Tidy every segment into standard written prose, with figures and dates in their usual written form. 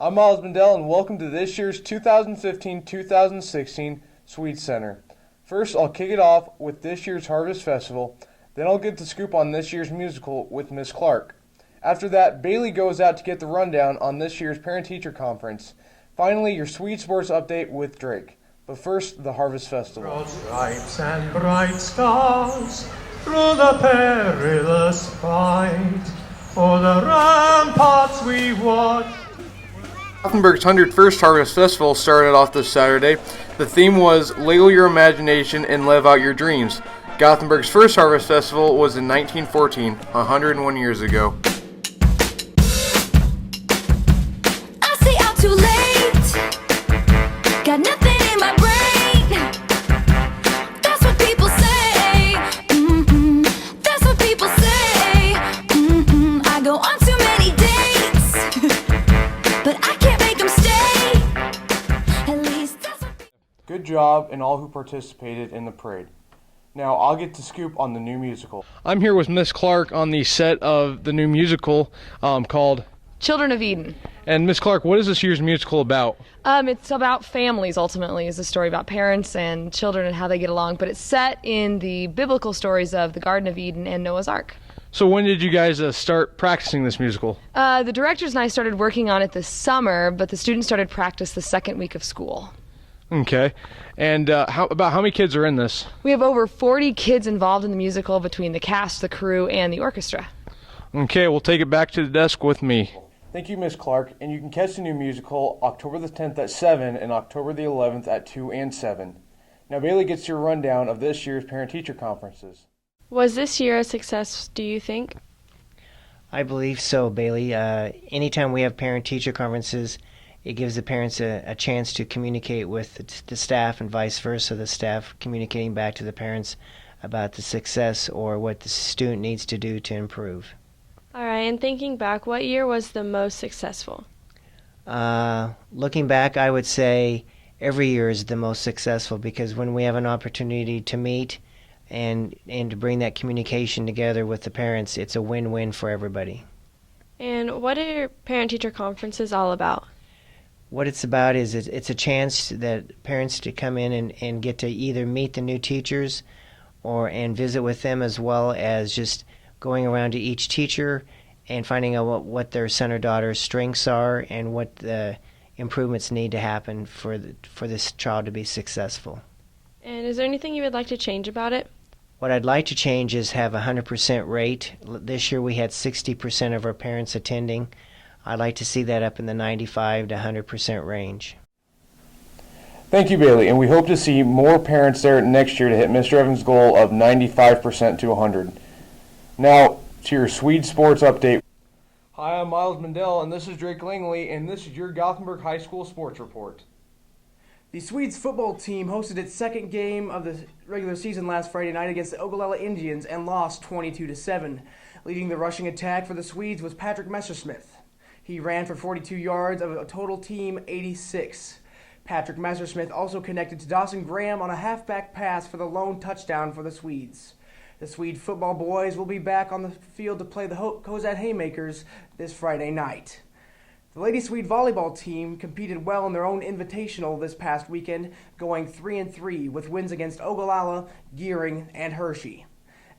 I'm Miles Mendel, and welcome to this year's 2015-2016 Swede Center. First, I'll kick it off with this year's Harvest Festival, then I'll get the scoop on this year's musical with Miss Clark. After that, Bailey goes out to get the rundown on this year's Parent-Teacher Conference. Finally, your Swede Sports Update with Drake. But first, the Harvest Festival. Broad stripes and bright stars through the perilous fight, for the ramparts we watch. Gothenburg's 101st Harvest Festival started off this Saturday. The theme was Ladle Your Imagination and Live Out Your Dreams. Gothenburg's first Harvest Festival was in 1914, 101 years ago. I stay out too late, got nothing in my brain. That's what people say, that's what people say. I go on too many dates, but I can't make them stay. At least that's what people... Good job and all who participated in the parade. Now, I'll get to scoop on the new musical. I'm here with Miss Clark on the set of the new musical called Children of Eden. And Miss Clark, what is this year's musical about? It's about families, ultimately. It's a story about parents and children and how they get along, but it's set in the biblical stories of the Garden of Eden and Noah's Ark. So when did you guys start practicing this musical? The directors and I started working on it this summer, but the students started practice the second week of school. Okay. And how many kids are in this? We have over 40 kids involved in the musical between the cast, the crew, and the orchestra. Okay, we'll take it back to the desk with me. Thank you, Miss Clark. And you can catch the new musical October the 10th at 7 and October the 11th at 2 and 7. Now, Bailey gets your rundown of this year's Parent-Teacher Conferences. Was this year a success, do you think? I believe so, Bailey. Anytime we have parent-teacher conferences, it gives the parents a chance to communicate with the staff and vice versa, the staff communicating back to the parents about the success or what the student needs to do to improve. All right, and thinking back, what year was the most successful? Looking back, I would say every year is the most successful because when we have an opportunity to meet and to bring that communication together with the parents, it's a win-win for everybody. And what are parent-teacher conferences all about? What it's about is it's a chance that parents to come in and get to either meet the new teachers and visit with them, as well as just going around to each teacher and finding out what their son or daughter's strengths are and what the improvements need to happen for this child to be successful. And is there anything you would like to change about it? What I'd like to change is have a 100% rate. This year we had 60% of our parents attending. I'd like to see that up in the 95 to 100% range. Thank you, Bailey, and we hope to see more parents there next year to hit Mr. Evans' goal of 95% to 100. Now, to your Swede Sports Update. Hi, I'm Miles Mendel, and this is Drake Langley, and this is your Gothenburg High School Sports Report. The Swedes football team hosted its second game of the regular season last Friday night against the Ogallala Indians and lost 22-7. Leading the rushing attack for the Swedes was Patrick Messersmith. He ran for 42 yards of a total team 86. Patrick Messersmith also connected to Dawson Graham on a halfback pass for the lone touchdown for the Swedes. The Swede football boys will be back on the field to play the Cozad Haymakers this Friday night. The Lady Swede volleyball team competed well in their own invitational this past weekend, going 3-3 with wins against Ogallala, Gearing, and Hershey.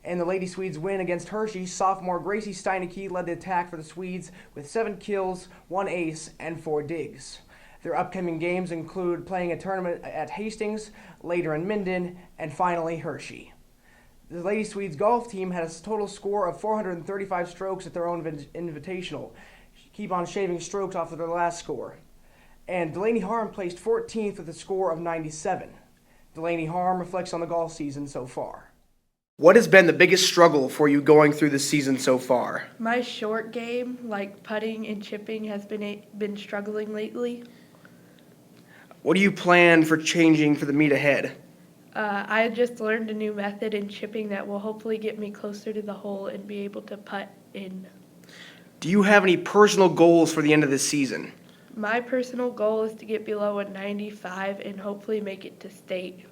In the Lady Swedes' win against Hershey, sophomore Gracie Steineke led the attack for the Swedes with 7 kills, 1 ace, and 4 digs. Their upcoming games include playing a tournament at Hastings, later in Minden, and finally Hershey. The Lady Swedes golf team had a total score of 435 strokes at their own invitational. Keep on shaving strokes off of their last score. And Delaney Harm placed 14th with a score of 97. Delaney Harm reflects on the golf season so far. What has been the biggest struggle for you going through the season so far? My short game, like putting and chipping, has been struggling lately. What do you plan for changing for the meet ahead? I just learned a new method in chipping that will hopefully get me closer to the hole and be able to putt in. Do you have any personal goals for the end of this season? My personal goal is to get below a 95 and hopefully make it to state.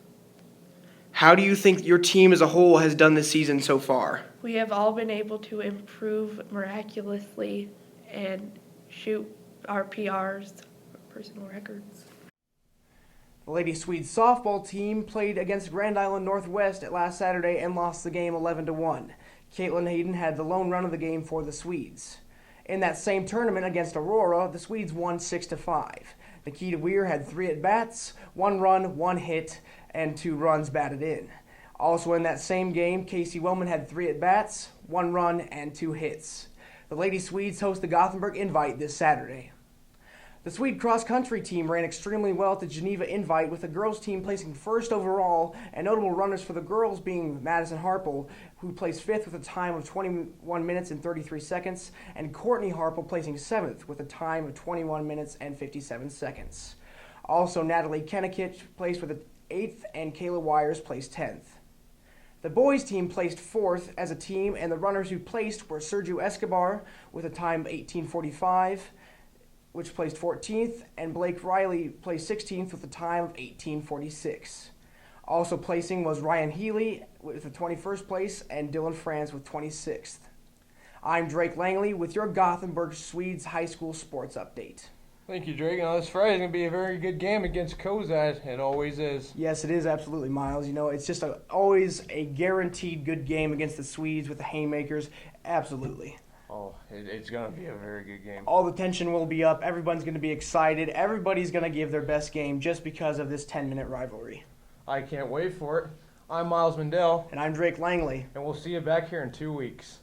How do you think your team as a whole has done this season so far? We have all been able to improve miraculously and shoot our PRs, personal records. The Lady Swedes softball team played against Grand Island Northwest last Saturday and lost the game 11-1. Caitlin Hayden had the lone run of the game for the Swedes. In that same tournament against Aurora, the Swedes won 6-5. Nikita Weir had 3 at-bats, 1 run, 1 hit, and 2 runs batted in. Also in that same game, Casey Wellman had 3 at-bats, 1 run, and 2 hits. The Lady Swedes host the Gothenburg Invite this Saturday. The Swede cross-country team ran extremely well at the Geneva Invite, with the girls' team placing first overall, and notable runners for the girls being Madison Harple, who placed 5th with a time of 21 minutes and 33 seconds, and Courtney Harple placing 7th with a time of 21 minutes and 57 seconds. Also, Natalie Kennikich placed with the 8th, and Kayla Wires placed 10th. The boys' team placed 4th as a team, and the runners who placed were Sergio Escobar with a time of 18:45, which placed 14th, and Blake Riley placed 16th with a time of 18:46. Also placing was Ryan Healy with the 21st place, and Dylan France with 26th. I'm Drake Langley with your Gothenburg Swedes High School Sports Update. Thank you, Drake. Now, this Friday is going to be a very good game against Kozad. It always is. Yes, it is absolutely, Miles. You know, it's just always a guaranteed good game against the Swedes with the Haymakers. Absolutely. Oh, it's going to be a very good game. All the tension will be up. Everyone's going to be excited. Everybody's going to give their best game just because of this 10-minute rivalry. I can't wait for it. I'm Miles Mendel. And I'm Drake Langley. And we'll see you back here in 2 weeks.